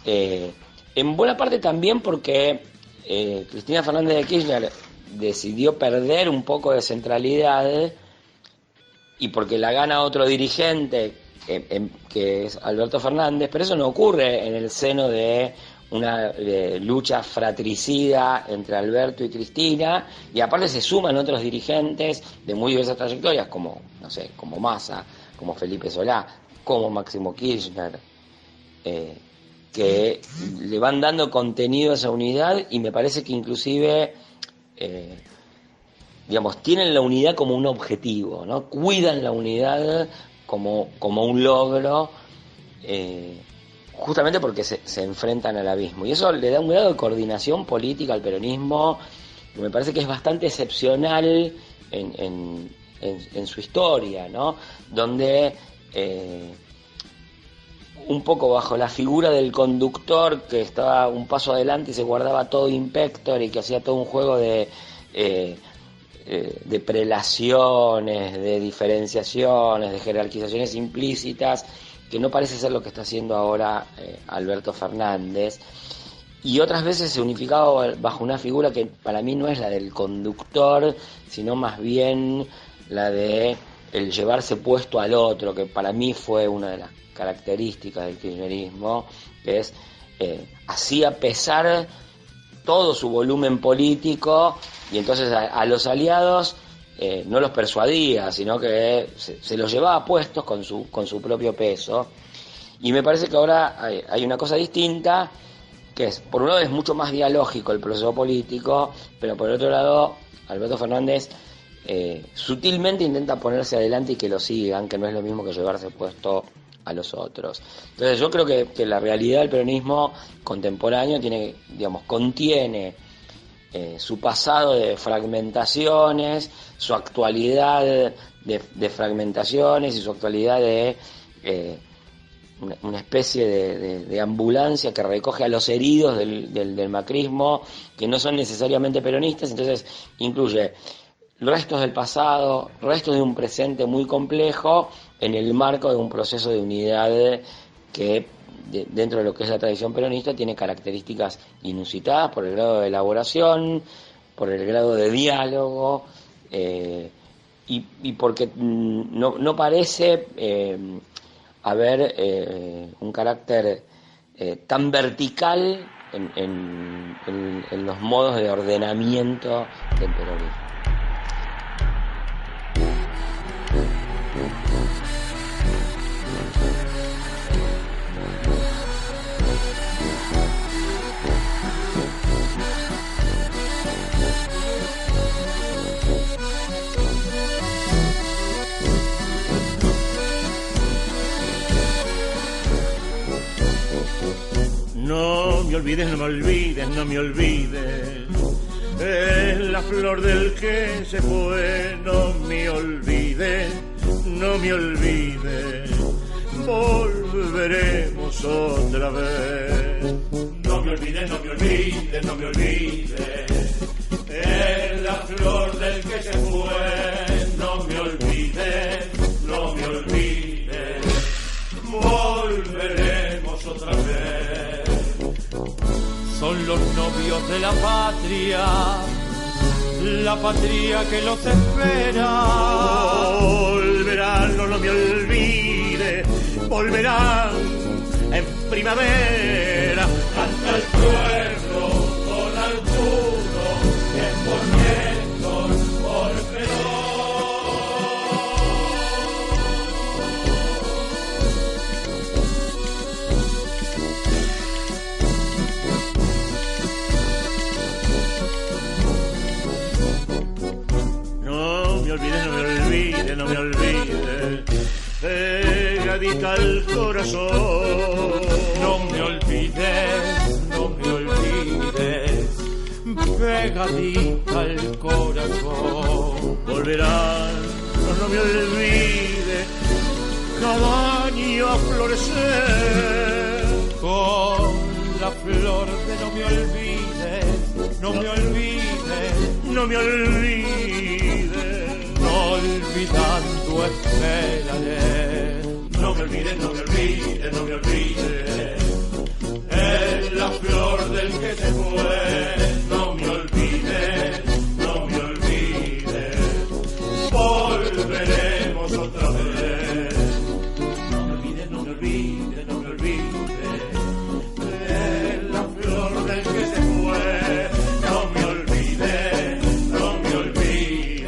en buena parte también porque Cristina Fernández de Kirchner decidió perder un poco de centralidad y porque la gana otro dirigente que es Alberto Fernández, pero eso no ocurre en el seno de una lucha fratricida entre Alberto y Cristina, y aparte se suman otros dirigentes de muy diversas trayectorias, como, no sé, como Massa, como Felipe Solá, como Máximo Kirchner, que le van dando contenido a esa unidad, y me parece que inclusive digamos, tienen la unidad como un objetivo, ¿no? Cuidan la unidad como un logro, justamente porque se enfrentan al abismo. Y eso le da un grado de coordinación política al peronismo que me parece que es bastante excepcional en su historia, ¿no? Donde un poco bajo la figura del conductor que estaba un paso adelante y se guardaba todo impector y que hacía todo un juego de prelaciones, de diferenciaciones, de jerarquizaciones implícitas, que no parece ser lo que está haciendo ahora Alberto Fernández, y otras veces se unificaba bajo una figura que para mí no es la del conductor, sino más bien la de el llevarse puesto al otro, que para mí fue una de las características del kirchnerismo, que es hacía pesar todo su volumen político, y entonces a los aliados no los persuadía, sino que se los llevaba puestos con su propio peso. Y me parece que ahora hay una cosa distinta, que es, por un lado es mucho más dialógico el proceso político, pero por otro lado Alberto Fernández sutilmente intenta ponerse adelante y que lo sigan, que no es lo mismo que llevarse puesto a los otros. Entonces yo creo que la realidad del peronismo contemporáneo contiene su pasado de fragmentaciones, su actualidad de fragmentaciones y su actualidad de una especie de ambulancia que recoge a los heridos del macrismo, que no son necesariamente peronistas. Entonces incluye restos del pasado, restos de un presente muy complejo, en el marco de un proceso de unidad que dentro de lo que es la tradición peronista tiene características inusitadas por el grado de elaboración, por el grado de diálogo, y porque no parece haber un carácter tan vertical en los modos de ordenamiento del peronismo. No me olvides, no me olvides, no me olvides. Es la flor del que se fue. No me olvides, no me olvides. Volveremos otra vez. No me olvides, no me olvides, no me olvides. Es la flor del que se fue. No me olvides, no me olvides. Volveremos otra vez. Son los novios de la patria que los espera. Volverán, no me olvide, volverán en primavera. Canta el pueblo con algunos, es por vientos, por corazón. No me olvides, no me olvides, pegadita al corazón. Volverán, no me olvides, cada año a florecer con la flor de no me olvides, no me olvides, no me olvides, no olvidando esperaré. No me olvides, no me olvides, no me olvides, es la flor del que se fue. No me olvides, no me olvides, volveremos otra vez. No me olvides, no me olvides, no me olvides, es la flor del que se fue. No me olvides, no me olvides,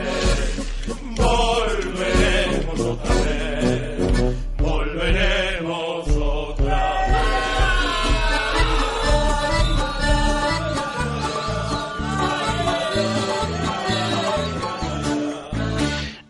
volveremos otra vez. Volveremos otra vez.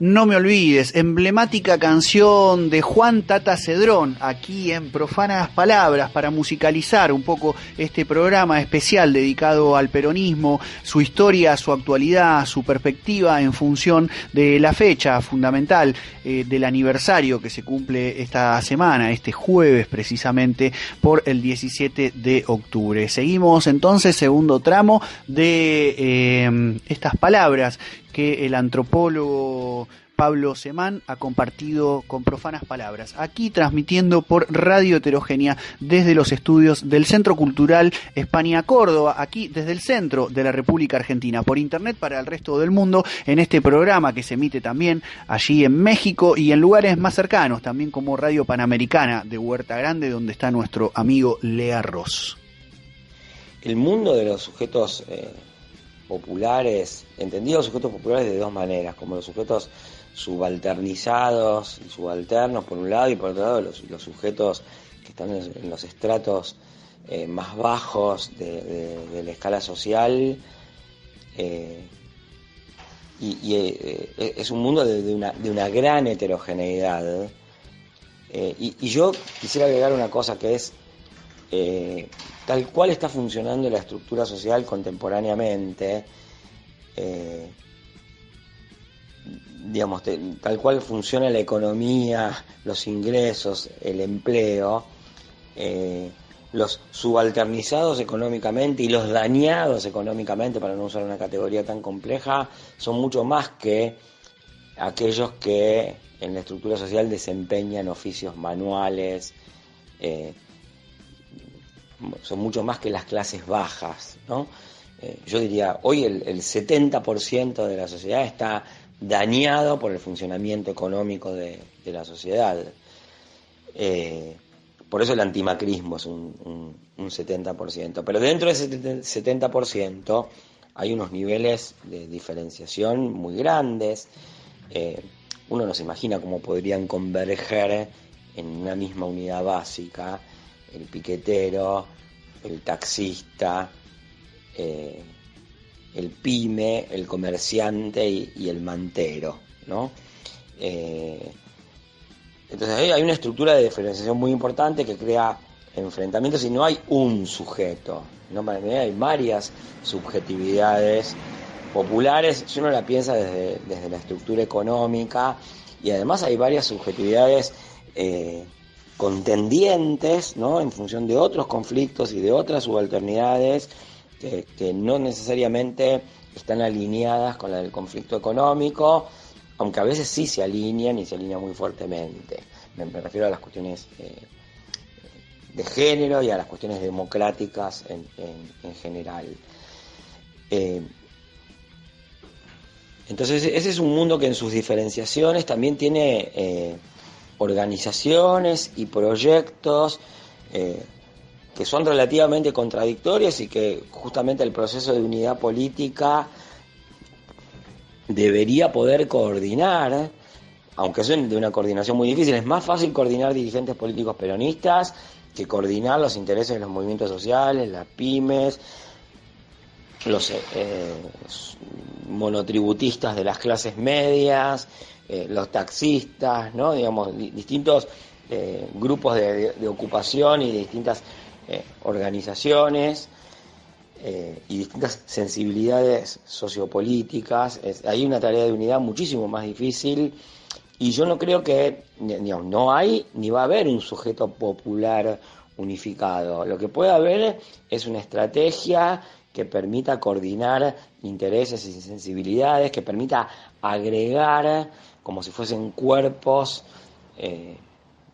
No me olvides, emblemática canción de Juan Tata Cedrón, aquí en Profanas Palabras, para musicalizar un poco este programa especial dedicado al peronismo, su historia, su actualidad, su perspectiva en función de la fecha fundamental del aniversario que se cumple esta semana, este jueves precisamente, por el 17 de octubre. Seguimos entonces, segundo tramo de estas palabras que el antropólogo Pablo Semán ha compartido con Profanas Palabras, aquí transmitiendo por Radio Heterogénea desde los estudios del Centro Cultural España Córdoba, aquí desde el centro de la República Argentina, por internet para el resto del mundo, en este programa que se emite también allí en México y en lugares más cercanos, también como Radio Panamericana de Huerta Grande, donde está nuestro amigo Lea Ross. El mundo de los sujetos populares, entendidos sujetos populares de dos maneras, como los sujetos subalternizados y subalternos por un lado, y por otro lado los sujetos que están en los estratos más bajos de la escala social, es un mundo de una gran heterogeneidad, y yo quisiera agregar una cosa que es tal cual está funcionando la estructura social contemporáneamente, digamos, tal cual funciona la economía, los ingresos, el empleo, los subalternizados económicamente y los dañados económicamente, para no usar una categoría tan compleja, son mucho más que aquellos que en la estructura social desempeñan oficios manuales, son mucho más que las clases bajas, ¿no? Yo diría, hoy el 70% de la sociedad está dañado por el funcionamiento económico de la sociedad. Por eso el antimacrismo es un 70%. Pero dentro de ese 70% hay unos niveles de diferenciación muy grandes. Uno no se imagina cómo podrían converger en una misma unidad básica el piquetero, el taxista, el pyme, el comerciante y el mantero, ¿no? Entonces hay una estructura de diferenciación muy importante que crea enfrentamientos y no hay un sujeto, ¿no? Hay varias subjetividades populares, si uno la piensa desde la estructura económica, y además hay varias subjetividades contendientes, ¿no? En función de otros conflictos y de otras subalternidades que no necesariamente están alineadas con la del conflicto económico, aunque a veces sí se alinean y se alinean muy fuertemente. Me refiero a las cuestiones de género y a las cuestiones democráticas en general. Entonces ese es un mundo que en sus diferenciaciones también tiene organizaciones y proyectos que son relativamente contradictorios y que justamente el proceso de unidad política debería poder coordinar, aunque es de una coordinación muy difícil. Es más fácil coordinar dirigentes políticos peronistas que coordinar los intereses de los movimientos sociales, las pymes, los monotributistas de las clases medias, los taxistas, ¿no? Digamos, distintos grupos de ocupación y de distintas organizaciones y distintas sensibilidades sociopolíticas. Hay una tarea de unidad muchísimo más difícil, y yo no creo que, digamos, no hay ni va a haber un sujeto popular unificado. Lo que puede haber es una estrategia que permita coordinar intereses y sensibilidades, que permita agregar como si fuesen cuerpos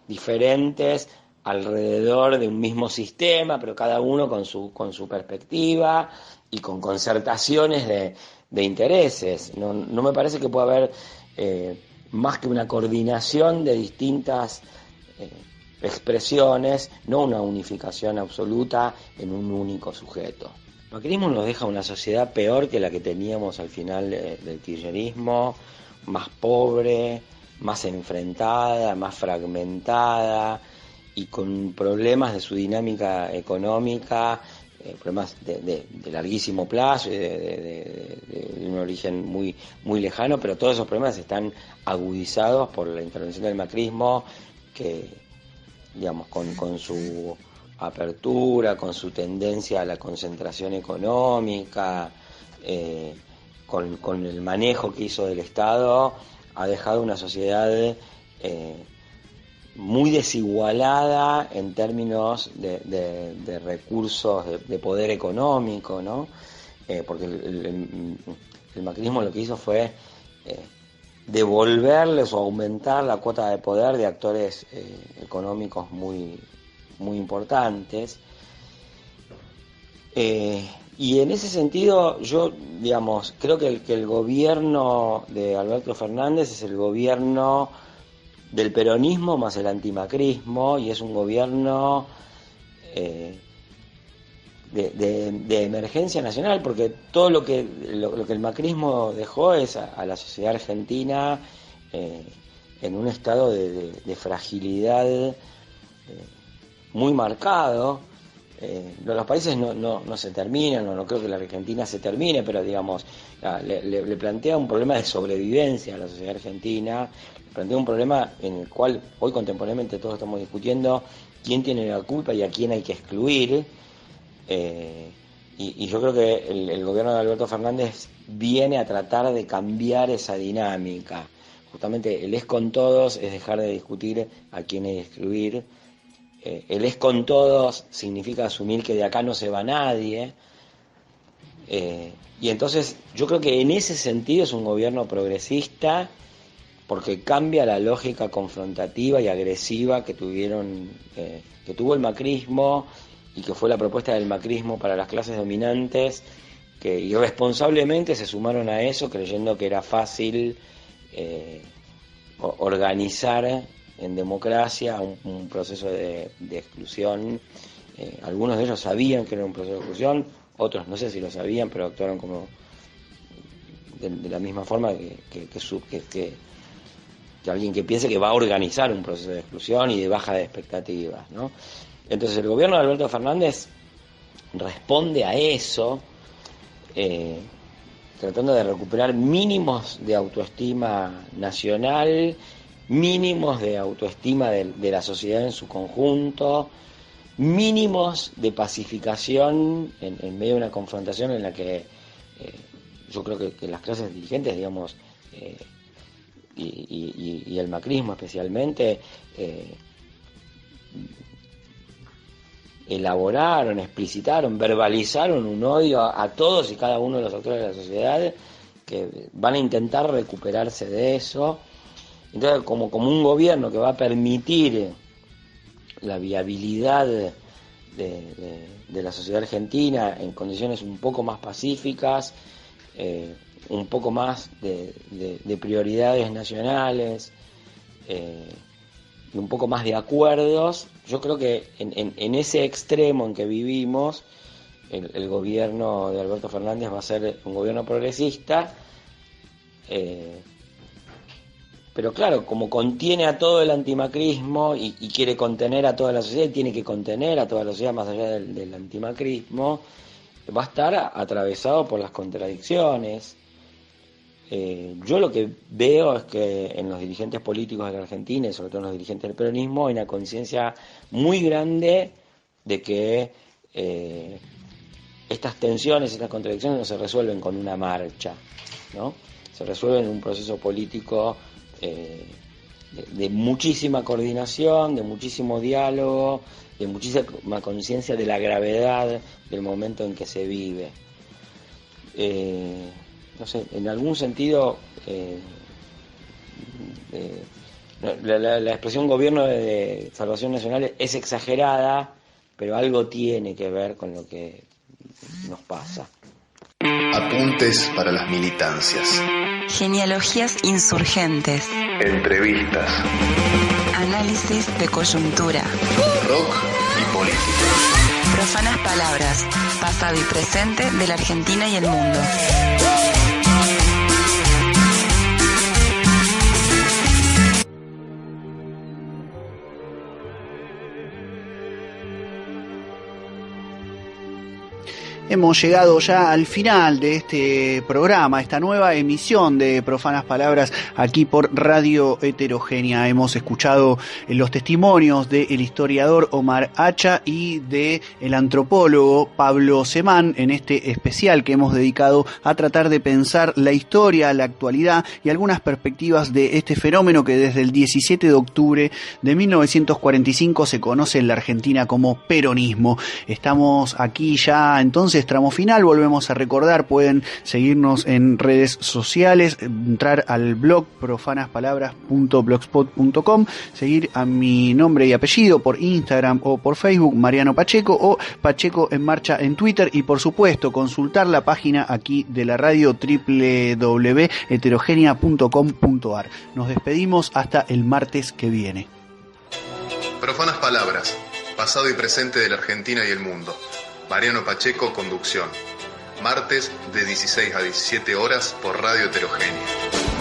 diferentes alrededor de un mismo sistema, pero cada uno con su perspectiva y con concertaciones de intereses. No me parece que pueda haber más que una coordinación de distintas expresiones, no una unificación absoluta en un único sujeto. El macrismo nos deja una sociedad peor que la que teníamos al final del kirchnerismo, más pobre, más enfrentada, más fragmentada y con problemas de su dinámica económica, problemas de larguísimo plazo y de un origen muy, muy lejano, pero todos esos problemas están agudizados por la intervención del macrismo, que, digamos, con su apertura, con su tendencia a la concentración económica, con el manejo que hizo del Estado, ha dejado una sociedad muy desigualada en términos de recursos, de poder económico, ¿no? Porque el macrismo lo que hizo fue devolverles o aumentar la cuota de poder de actores económicos muy, muy importantes. Y en ese sentido, yo, digamos, creo que el gobierno de Alberto Fernández es el gobierno del peronismo más el antimacrismo, y es un gobierno de emergencia nacional, porque todo lo que el macrismo dejó es a la sociedad argentina en un estado de fragilidad muy marcado. Los países no se terminan, no creo que la Argentina se termine, pero digamos, le plantea un problema de sobrevivencia a la sociedad argentina, le plantea un problema en el cual hoy contemporáneamente todos estamos discutiendo quién tiene la culpa y a quién hay que excluir, y yo creo que el gobierno de Alberto Fernández viene a tratar de cambiar esa dinámica. Justamente el es con todos es dejar de discutir a quién hay que excluir. El es con todos significa asumir que de acá no se va nadie, y entonces yo creo que en ese sentido es un gobierno progresista, porque cambia la lógica confrontativa y agresiva que tuvo el macrismo, y que fue la propuesta del macrismo para las clases dominantes, que irresponsablemente se sumaron a eso creyendo que era fácil organizar en democracia un proceso de exclusión. Algunos de ellos sabían que era un proceso de exclusión, otros no sé si lo sabían, pero actuaron como de la misma forma que alguien que piense que va a organizar un proceso de exclusión y de baja de expectativas, ¿no? Entonces el gobierno de Alberto Fernández responde a eso, tratando de recuperar mínimos de autoestima nacional, mínimos de autoestima de la sociedad en su conjunto, mínimos de pacificación en medio de una confrontación en la que yo creo que las clases dirigentes, digamos, y el macrismo especialmente, elaboraron, explicitaron, verbalizaron un odio a todos y cada uno de los actores de la sociedad, que van a intentar recuperarse de eso. Entonces, como un gobierno que va a permitir la viabilidad de la sociedad argentina en condiciones un poco más pacíficas, un poco más de prioridades nacionales, y un poco más de acuerdos, yo creo que en ese extremo en que vivimos, el gobierno de Alberto Fernández va a ser un gobierno progresista, pero claro, como contiene a todo el antimacrismo y quiere contener a toda la sociedad, y tiene que contener a toda la sociedad más allá del antimacrismo, va a estar atravesado por las contradicciones. Yo lo que veo es que en los dirigentes políticos de la Argentina, y sobre todo en los dirigentes del peronismo, hay una conciencia muy grande de que estas tensiones, estas contradicciones no se resuelven con una marcha, ¿no? Se resuelven en un proceso político de muchísima coordinación, de muchísimo diálogo, de muchísima conciencia de la gravedad del momento en que se vive. No sé, en algún sentido la expresión gobierno de salvación nacional es exagerada, pero algo tiene que ver con lo que nos pasa. Apuntes para las militancias. Genealogías insurgentes. Entrevistas. Análisis de coyuntura. Rock y política. Profanas palabras, pasado y presente de la Argentina y el mundo. Hemos llegado ya al final de este programa, esta nueva emisión de Profanas Palabras aquí por Radio Heterogénea. Hemos escuchado los testimonios del historiador Omar Hacha y del antropólogo Pablo Semán en este especial que hemos dedicado a tratar de pensar la historia, la actualidad y algunas perspectivas de este fenómeno que desde el 17 de octubre de 1945 se conoce en la Argentina como peronismo. Estamos aquí ya entonces tramo final, volvemos a recordar, pueden seguirnos en redes sociales, entrar al blog profanaspalabras.blogspot.com, seguir a mi nombre y apellido por Instagram o por Facebook, Mariano Pacheco, o Pacheco en Marcha en Twitter, y por supuesto consultar la página aquí de la radio www.heterogenia.com.ar. Nos despedimos hasta el martes que viene. Profanas Palabras, pasado y presente de la Argentina y el mundo. Mariano Pacheco, conducción. Martes de 16 a 17 horas por Radio Heterogénea.